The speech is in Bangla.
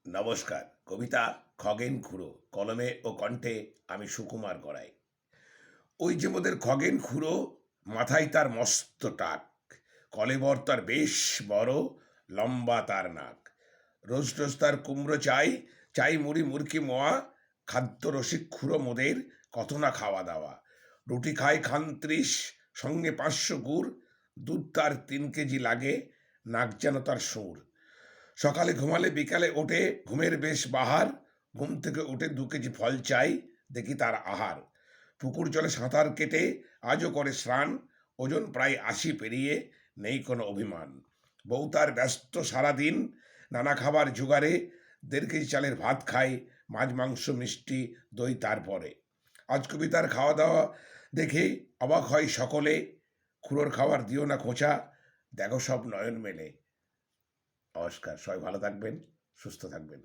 নমস্কার। কবিতা খগেন খুড়ো, কলমে ও কণ্ঠে আমি সুকুমার গড়াই। ওই যে মোদের খগেন খুড়ো, মাথায় তার মস্ত টাক, কলেবর তার বেশ বড়, লম্বা তার নাক। রোজ রোজ তার কুমড়ো চাই, চাই মুড়ি মুরকি মোয়া, খাদ্য রসিক খুড়ো মোদের, কত না খাওয়া দাওয়া। রুটি খায় খান ৩০, সঙ্গে ৫০০ গুড়, দুধ তার ৩ কেজি লাগে, নাক যেন তার সুর। সকালে ঘুমালে বিকালে ওঠে, ঘুমের বেশ বাহার, ঘুম থেকে উঠে ২ কেজি ফল চাই, দেখি তার আহার। পুকুর জলে সাঁতার কেটে আজও করে স্নান, ওজন প্রায় ৮০ পেরিয়ে, নেই কোনো অভিমান। বউ তার ব্যস্ত সারাদিন, নানা খাবার জোগাড়ে, ১.৫ কেজি চালের ভাত খায়, মাছ মাংস মিষ্টি দই তারপরে। আজ কবিতার খাওয়া দাওয়া দেখে অবাক হয় সকলে, খুড়োর খাবার দিও না খোঁচা, দেখো সব নয়ন মেলে। নমস্কার, সবাই ভালো থাকবেন, সুস্থ থাকবেন।